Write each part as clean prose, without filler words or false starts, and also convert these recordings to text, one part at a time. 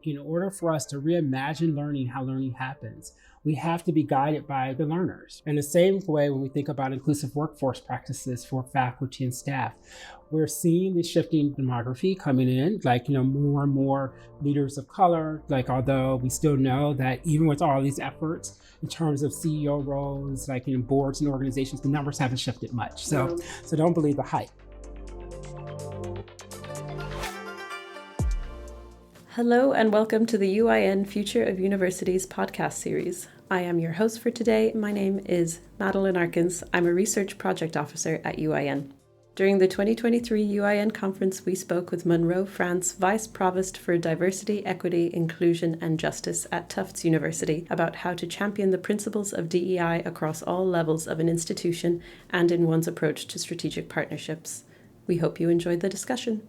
In order for us to reimagine learning, how learning happens, we have to be guided by the learners. In the same way, when we think about inclusive workforce practices for faculty and staff, we're seeing the shifting demography coming in, more and more leaders of color, although we still know that even with all these efforts in terms of CEO roles, in boards and organizations, the numbers haven't shifted much. So don't believe the hype. Hello and welcome to the UIIN Future of Universities podcast series. I am your host for today. My name is Madeline Arkins. I'm a research project officer at UIIN. During the 2023 UIIN Conference, we spoke with Monroe France, Vice Provost for Diversity, Equity, Inclusion and Justice at Tufts University about how to champion the principles of DEI across all levels of an institution and in one's approach to strategic partnerships. We hope you enjoyed the discussion.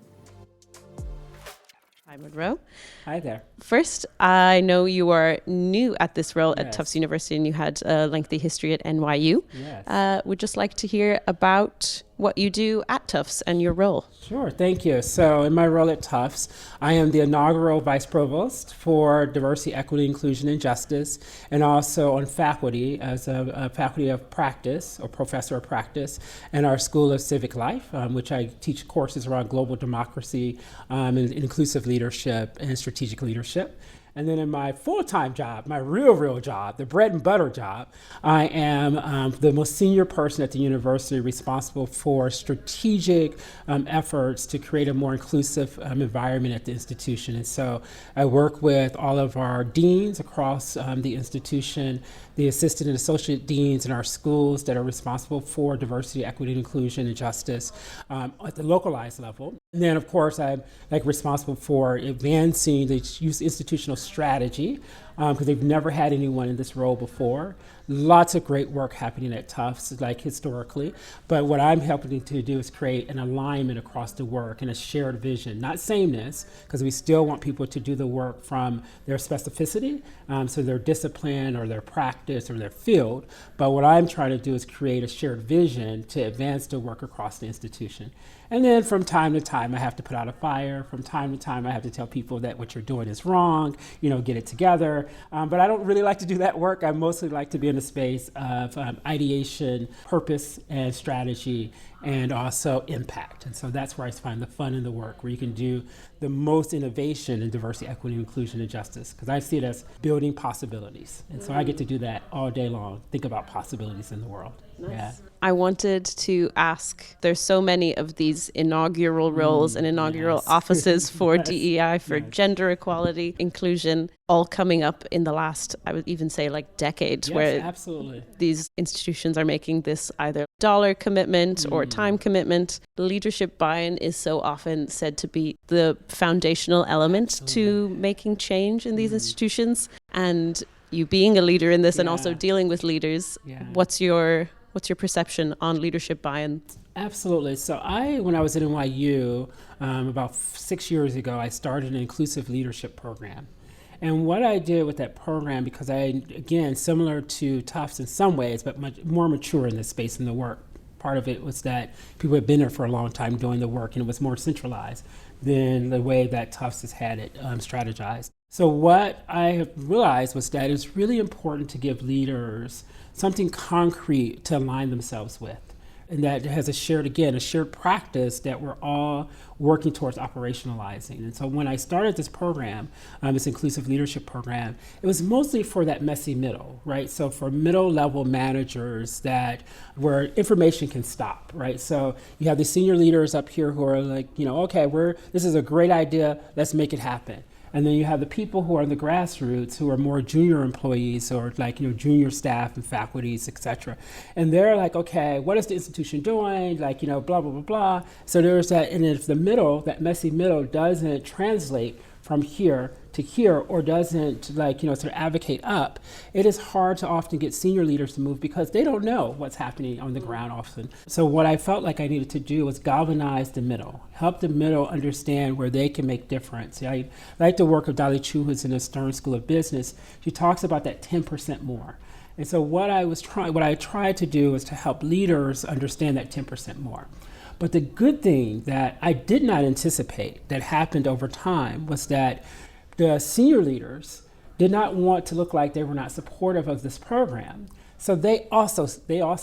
Hi, Monroe. Hi there. First, I know you are new at this role at Yes. Tufts University and you had a lengthy history at NYU. Yes. Would just like to hear about what you do at Tufts and your role. Sure, thank you. So in my role at Tufts, I am the inaugural Vice Provost for Diversity, Equity, Inclusion, and Justice, and also on faculty as a faculty of practice or professor of practice in our School of Civic Life, which I teach courses around global democracy and inclusive leadership and strategic leadership. And then in my full-time job, my real job, the bread and butter job, I am the most senior person at the university responsible for strategic efforts to create a more inclusive environment at the institution. And so I work with all of our deans across the institution, the assistant and associate deans in our schools that are responsible for diversity, equity, inclusion, and justice at the localized level. And then, of course, I'm responsible for advancing the youth institutional strategy because they've never had anyone in this role before. Lots of great work happening at Tufts, historically. But what I'm helping to do is create an alignment across the work and a shared vision, not sameness, because we still want people to do the work from their specificity, so their discipline or their practice or their field. But what I'm trying to do is create a shared vision to advance the work across the institution. And then from time to time, I have to put out a fire. From time to time, I have to tell people that what you're doing is wrong, get it together. But I don't really like to do that work. I mostly like to be in the space of ideation, purpose, and strategy, and also impact. And so that's where I find the fun in the work, where you can do the most innovation in diversity, equity, inclusion, and justice, because I see it as building possibilities. And so I get to do that all day long, think about possibilities in the world. Nice. Yeah. I wanted to ask, there's so many of these inaugural roles and inaugural yes. offices for Yes. DEI, for Yes. gender equality, inclusion, all coming up in the last, I would even say decade, Yes, where absolutely. these institutions are making this either dollar commitment or time commitment. Leadership buy-in is so often said to be the foundational element to making change in these institutions. And you being a leader in this and also dealing with leaders, what's your perception on leadership buy-in? Absolutely. So when I was at NYU about 6 years ago, I started an inclusive leadership program. And what I did with that program, because again, similar to Tufts in some ways, but much more mature in this space in the work, part of it was that people had been there for a long time doing the work, and it was more centralized than the way that Tufts has had it strategized. So what I have realized was that it's really important to give leaders something concrete to align themselves with. And that has a shared practice that we're all working towards operationalizing. And so when I started this program, this inclusive leadership program, it was mostly for that messy middle, right? So for middle level managers where information can stop, right? So you have the senior leaders up here who are this is a great idea, let's make it happen. And then you have the people who are in the grassroots who are more junior employees or junior staff and faculties, et cetera. And they're like, okay, what is the institution doing? Blah, blah, blah, blah. So there's that, and if the middle, that messy middle doesn't translate from here to here or doesn't sort of advocate up, it is hard to often get senior leaders to move because they don't know what's happening on the ground often. So what I felt like I needed to do was galvanize the middle, help the middle understand where they can make difference. I like the work of Dolly Chu, who's in the Stern School of Business. She talks about that 10% more. And so what I tried to do was to help leaders understand that 10% more. But the good thing that I did not anticipate that happened over time was that the senior leaders did not want to look like they were not supportive of this program. So they also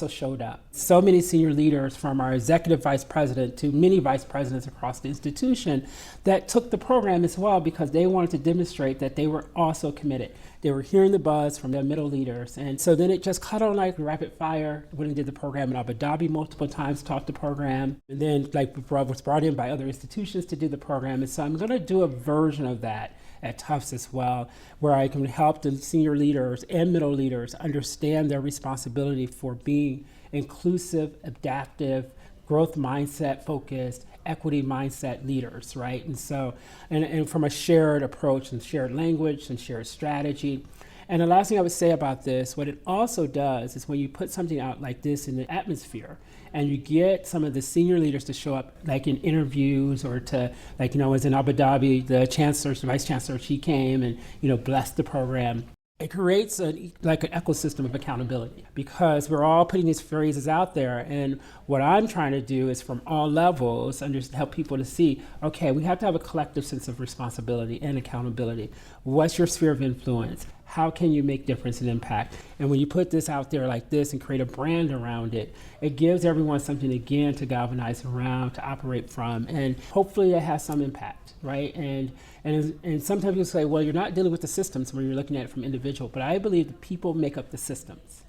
showed up. So many senior leaders, from our executive vice president to many vice presidents across the institution, that took the program as well because they wanted to demonstrate that they were also committed. They were hearing the buzz from their middle leaders. And so then it just cut on like rapid fire. When we did the program in Abu Dhabi multiple times, taught the program. And then was brought in by other institutions to do the program. And so I'm going to do a version of that at Tufts as well, where I can help the senior leaders and middle leaders understand their responsibility for being inclusive, adaptive, growth mindset focused, equity mindset leaders, right? And so, and from a shared approach and shared language and shared strategy. And the last thing I would say about this, what it also does is when you put something out like this in the atmosphere and you get some of the senior leaders to show up like in interviews or to, like, as in Abu Dhabi, the vice chancellor, she came and, blessed the program. It creates an ecosystem of accountability because we're all putting these phrases out there. And what I'm trying to do is from all levels, help people to see, okay, we have to have a collective sense of responsibility and accountability. What's your sphere of influence? How can you make difference and impact? And when you put this out there like this and create a brand around it, it gives everyone something again to galvanize around, to operate from, and hopefully it has some impact, right? And sometimes you say, well, you're not dealing with the systems when you're looking at it from individual, but I believe the people make up the systems,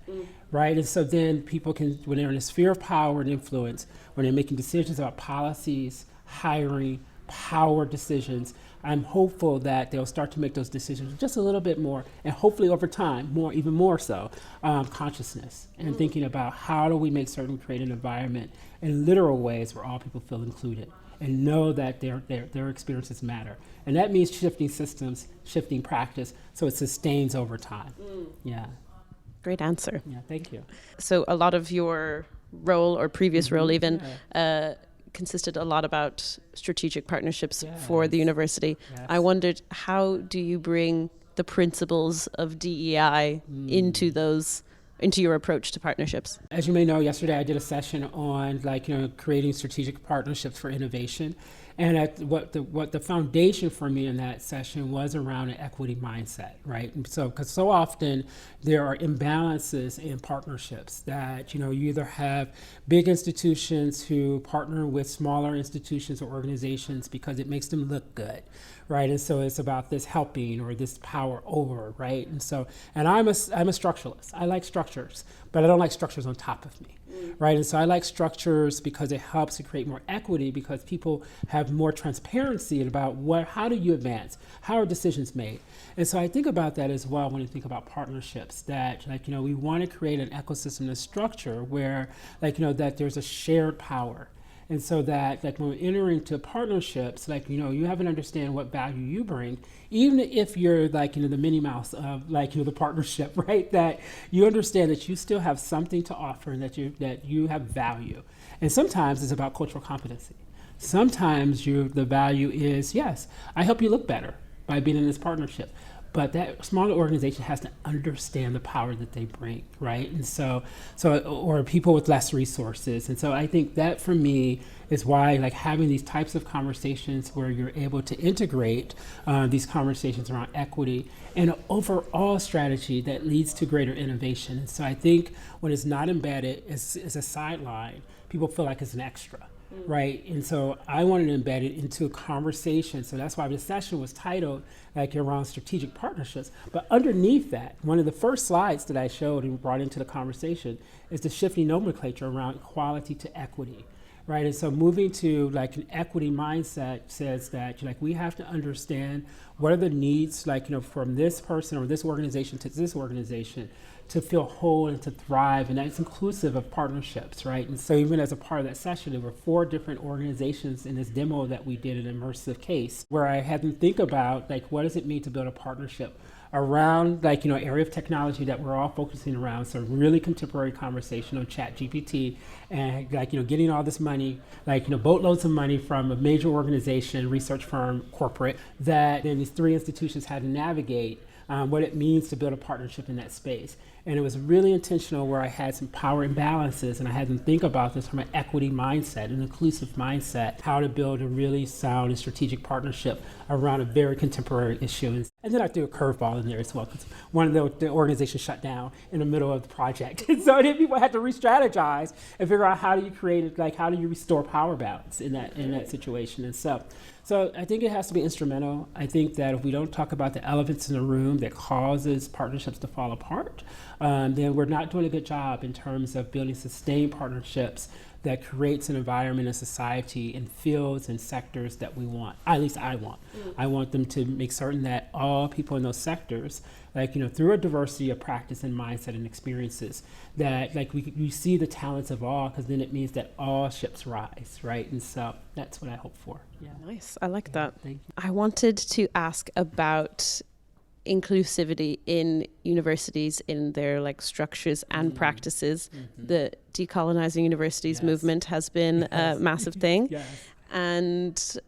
right? And so then people can, when they're in a sphere of power and influence, when they're making decisions about policies, hiring, power decisions, I'm hopeful that they'll start to make those decisions just a little bit more, and hopefully over time, even more so, consciousness and thinking about how do we make certain create an environment in literal ways where all people feel included and know that their experiences matter. And that means shifting systems, shifting practice, so it sustains over time. Yeah. Great answer. Yeah, thank you. So a lot of your role or previous role even consisted a lot about strategic partnerships for the university. Yes. I wondered, how do you bring the principles of DEI into your approach to partnerships? As you may know, yesterday I did a session on creating strategic partnerships for innovation. And what the foundation for me in that session was around an equity mindset, right? And so, because so often there are imbalances in partnerships that, you either have big institutions who partner with smaller institutions or organizations because it makes them look good, right? And so it's about this helping or this power over, right? And so, and I'm a structuralist. I like structures, but I don't like structures on top of me. Right, and so I like structures because it helps to create more equity because people have more transparency about how do you advance, how are decisions made, and so I think about that as well when you think about partnerships. That we want to create an ecosystem, a structure where that there's a shared power. And so that when we enter into partnerships, you have to understand what value you bring, even if you're the Minnie Mouse of the partnership, right? That you understand that you still have something to offer and that you have value. And sometimes it's about cultural competency. Sometimes the value is, yes, I help you look better by being in this partnership. But that smaller organization has to understand the power that they bring, right? And so or people with less resources. And so I think that for me is why having these types of conversations where you're able to integrate these conversations around equity and an overall strategy that leads to greater innovation. And so I think when it's not embedded as a sideline, people feel like it's an extra. Right, and so I wanted to embed it into a conversation. So that's why the session was titled around strategic partnerships. But underneath that, one of the first slides that I showed and brought into the conversation is the shifting nomenclature around equality to equity. Right, and so moving to an equity mindset says that we have to understand what are the needs from this person or this organization to this organization to feel whole and to thrive, and that's inclusive of partnerships, right? And so even as a part of that session, there were 4 different organizations in this demo that we did, an immersive case, where I had them think about what does it mean to build a partnership around area of technology that we're all focusing around. So really contemporary conversation on ChatGPT and getting all this money, boatloads of money from a major organization, research firm, corporate, that then these 3 institutions had to navigate what it means to build a partnership in that space. And it was really intentional where I had some power imbalances and I had them think about this from an equity mindset, an inclusive mindset, how to build a really sound and strategic partnership around a very contemporary issue. And then I threw a curveball in there as well because one of the organizations shut down in the middle of the project. And so then people had to re-strategize and figure out how do you create it, like how do you restore power balance in that situation. And so I think it has to be instrumental. I think that if we don't talk about the elephants in the room that causes partnerships to fall apart, then we're not doing a good job in terms of building sustained partnerships that creates an environment and society in fields and sectors that we want. At least I want. I want them to make certain that all people in those sectors, through a diversity of practice and mindset and experiences, that we see the talents of all, because then it means that all ships rise, right? And so that's what I hope for. Yeah. Nice. I like that. Thank you. I wanted to ask about inclusivity in universities, in their structures and practices. The decolonizing universities movement has been a massive thing. Yes. And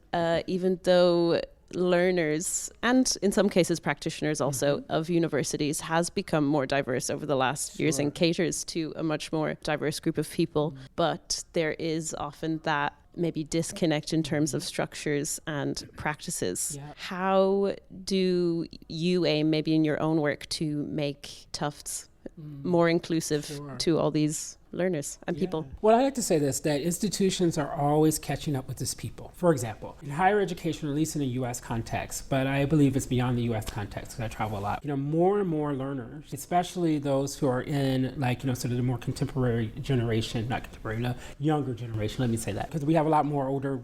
even though learners and in some cases practitioners also of universities has become more diverse over the last years and caters to a much more diverse group of people, but there is often that maybe disconnect in terms of structures and practices. Yeah. How do you aim maybe in your own work to make Tufts more inclusive to all these learners and people? Well, I like to say this, that institutions are always catching up with its people. For example, in higher education, at least in a U.S. context, but I believe it's beyond the U.S. context because I travel a lot, more and more learners, especially those who are in sort of the more contemporary generation, not contemporary, no, younger generation, let me say that. Because we have a lot more older,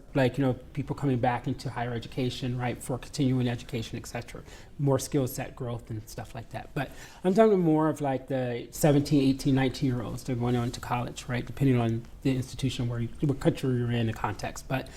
people coming back into higher education, right, for continuing education, et cetera, more skill set growth and stuff like that. But I'm talking more of the 17, 18, 19-year-olds that are going on to college, right, depending on the institution what country you're in, the context, but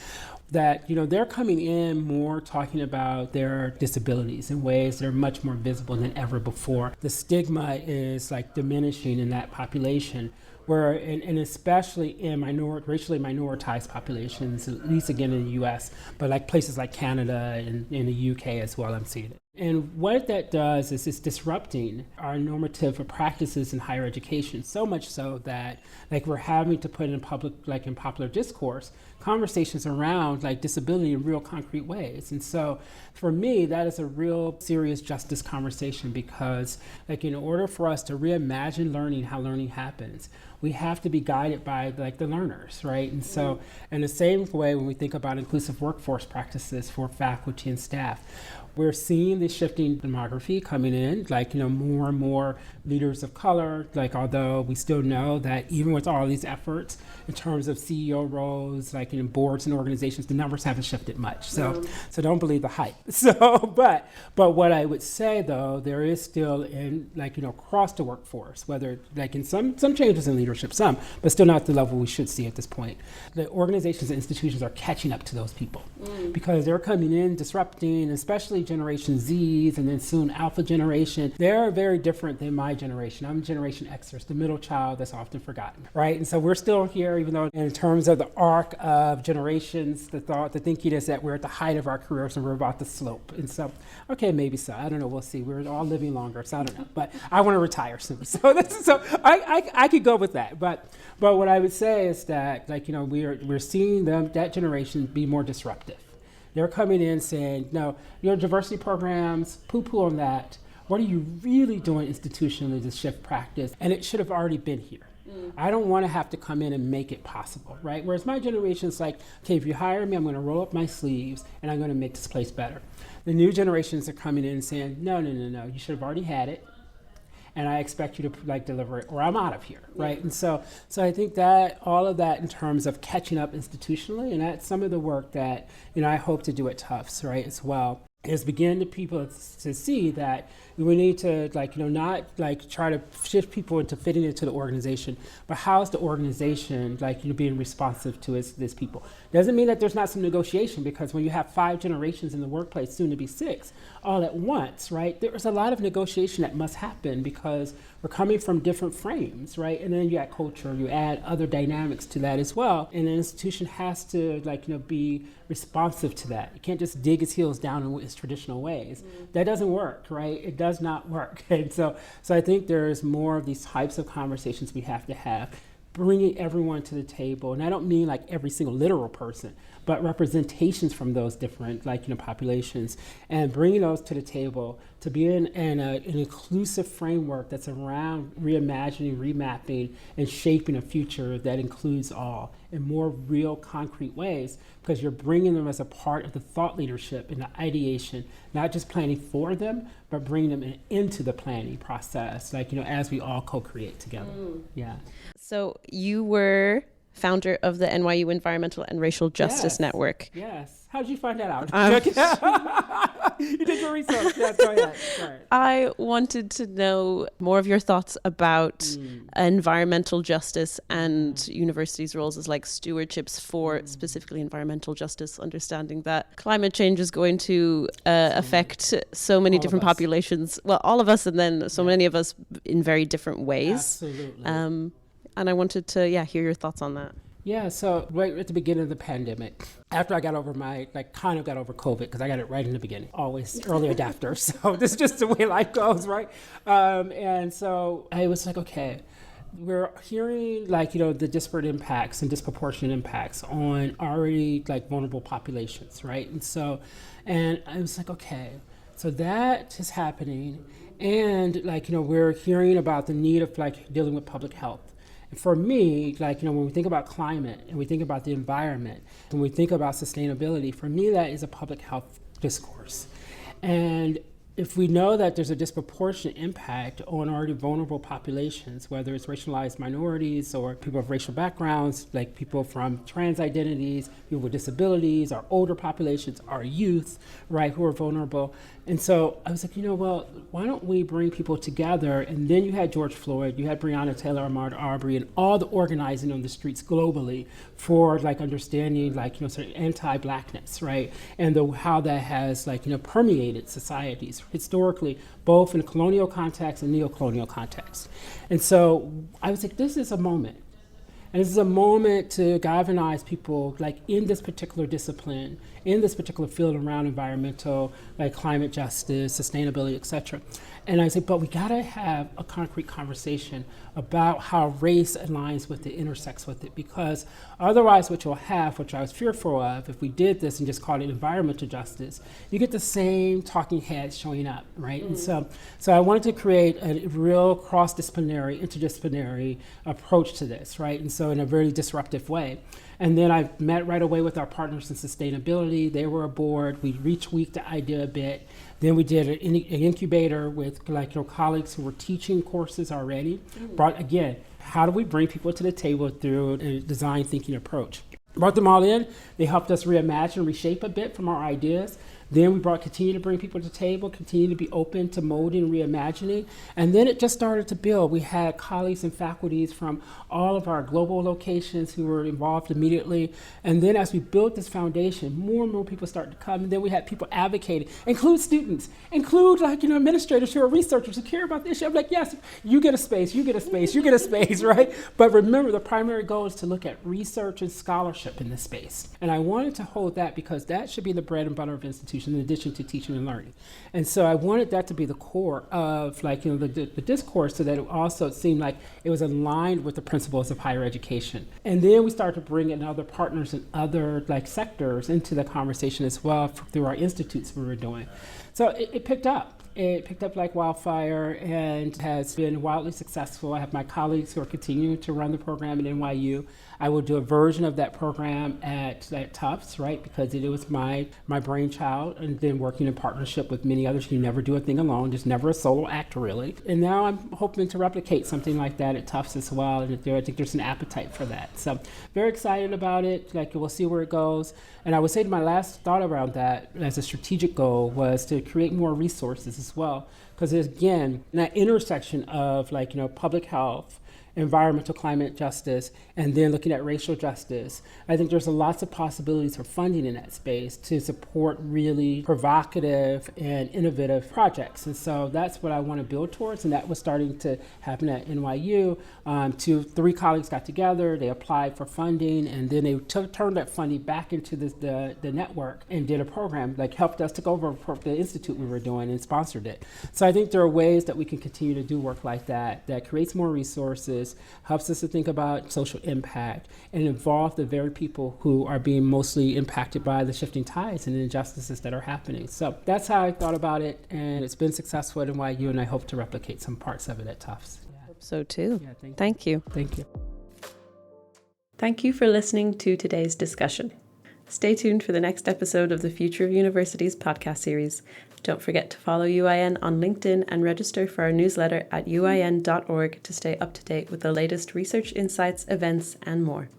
that they're coming in more talking about their disabilities in ways that are much more visible than ever before. The stigma is diminishing in that population, where and especially in racially minoritized populations, at least again in the U.S., but places like Canada and in the U.K. as well, I'm seeing it. And what that does is it's disrupting our normative practices in higher education, so much so that we're having to put in public, in popular discourse, conversations around disability in real concrete ways. And so for me, that is a real serious justice conversation, because in order for us to reimagine learning, how learning happens, we have to be guided by the learners, right? And so in the same way, when we think about inclusive workforce practices for faculty and staff, we're seeing the shifting demography coming in, more and more leaders of color, although we still know that even with all these efforts in terms of CEO roles, in boards and organizations, the numbers haven't shifted much. So don't believe the hype. So, but what I would say though, there is still across the workforce, whether in some changes in leadership, some, but still not the level we should see at this point. The organizations and institutions are catching up to those people because they're coming in, disrupting, especially Generation Zs and then soon Alpha generation. They're very different than my generation. I'm Generation Xers, the middle child that's often forgotten, right? And so we're still here, even though in terms of the arc of generations, the thinking is that we're at the height of our careers and we're about to slope. And so, okay, maybe so. I don't know. We'll see. We're all living longer, so I don't know. But I want to retire soon. So I could go with that. But what I would say is that we're seeing that generation be more disruptive. They're coming in saying, no, your diversity programs, poo-poo on that. What are you really doing institutionally to shift practice? And it should have already been here. I don't want to have to come in and make it possible, right? Whereas my generation's okay, if you hire me, I'm going to roll up my sleeves and I'm going to make this place better. The new generations are coming in and saying, no, you should have already had it. And I expect you to deliver it, or I'm out of here, right? And so I think that all of that in terms of catching up institutionally, and that's some of the work that I hope to do at Tufts, right, as well, is begin to people to see that we need to not try to shift people into fitting into the organization, but how is the organization being responsive to its people? Doesn't mean that there's not some negotiation, because when you have 5 generations in the workplace, soon to be 6, all at once, right? There's a lot of negotiation that must happen because we're coming from different frames, right? And then you add culture, you add other dynamics to that as well, and an institution has to be responsive to that. You can't just dig its heels down and practice traditional ways. That doesn't work, right? It does not work. And so I think there's more of these types of conversations we have to have, bringing everyone to the table. And I don't mean like every single literal person, but representations from those different populations, and bringing those to the table to be in an inclusive framework that's around reimagining, remapping, and shaping a future that includes all in more real, concrete ways, because you're bringing them as a part of the thought leadership and the ideation, not just planning for them, but bringing them into the planning process, as we all co-create together. Yeah. So you were founder of the NYU Environmental and Racial Justice Network. Yes. How did you find that out? You did your research. Yes, go ahead. Sorry. I wanted to know more of your thoughts about environmental justice and universities' roles as like stewardships for specifically environmental justice, understanding that climate change is going to affect so many different populations. Well, all of us, and then so many of us in very different ways. Absolutely. And I wanted to, hear your thoughts on that. Yeah, so right at the beginning of the pandemic, after I got over kind of got over COVID, because I got it right in the beginning, always early adapter. So this is just the way life goes, right? And so I was like, okay, we're hearing the disparate impacts and disproportionate impacts on already vulnerable populations, right? And I was like, okay, so that is happening. And we're hearing about the need of dealing with public health. For me, when we think about climate and we think about the environment, when we think about sustainability, for me, that is a public health discourse. And if we know that there's a disproportionate impact on already vulnerable populations, whether it's racialized minorities or people of racial backgrounds, like people from trans identities, people with disabilities, our older populations, our youth, right, who are vulnerable. And so I was like, why don't we bring people together? And then you had George Floyd, you had Breonna Taylor, Ahmaud Arbery, and all the organizing on the streets globally for understanding sort of anti-blackness, right? And how that has permeated societies historically, both in a colonial context and neo-colonial context. And so I was like, this is a moment. And this is a moment to galvanize people in this particular discipline, in this particular field around environmental, climate justice, sustainability, et cetera. And I said, but we gotta have a concrete conversation about how race aligns with it, intersects with it, because otherwise what you'll have, which I was fearful of, if we did this and just called it environmental justice, you get the same talking heads showing up, right? And so I wanted to create a real cross-disciplinary, interdisciplinary approach to this, right? And so in a very disruptive way. And then I met right away with our partners in sustainability. They were aboard. We retweaked the idea a bit. Then we did an incubator with colleagues who were teaching courses already. Brought, again, how do we bring people to the table through a design thinking approach? Brought them all in. They helped us reimagine, reshape a bit from our ideas. Then we continue to bring people to the table, continue to be open to molding, reimagining. And then it just started to build. We had colleagues and faculties from all of our global locations who were involved immediately. And then as we built this foundation, more and more people started to come. And then we had people advocating, include students, include administrators who are researchers who care about this issue. I'm like, yes, you get a space, you get a space, you get a space, right? But remember, the primary goal is to look at research and scholarship in this space. And I wanted to hold that because that should be the bread and butter of institutions, in addition to teaching and learning. And so I wanted that to be the core of the discourse, so that it also seemed like it was aligned with the principles of higher education. And then we started to bring in other partners and other sectors into the conversation as well through our institutes we were doing. So it picked up. It picked up like wildfire and has been wildly successful. I have my colleagues who are continuing to run the program at NYU. I will do a version of that program at Tufts, right? Because it was my brainchild, and then working in partnership with many others. You never do a thing alone, just never a solo act, really. And now I'm hoping to replicate something like that at Tufts as well. And I think there's an appetite for that. So very excited about it. We'll see where it goes. And I would say my last thought around that as a strategic goal was to create more resources as well. Because again, that intersection of public health environmental climate justice, and then looking at racial justice. I think there's lots of possibilities for funding in that space to support really provocative and innovative projects. And so that's what I want to build towards, and that was starting to happen at NYU. Three colleagues got together, they applied for funding, and then they turned that funding back into the network and did a program, like helped us to go over the institute we were doing and sponsored it. So I think there are ways that we can continue to do work like that creates more resources, helps us to think about social impact, and involve the very people who are being mostly impacted by the shifting tides and the injustices that are happening. So that's how I thought about it, and it's been successful at NYU, and I hope to replicate some parts of it at Tufts. I hope so too. Yeah, Thank you. Thank you. Thank you for listening to today's discussion. Stay tuned for the next episode of the Future of Universities podcast series. Don't forget to follow UIN on LinkedIn and register for our newsletter at uin.org to stay up to date with the latest research insights, events, and more.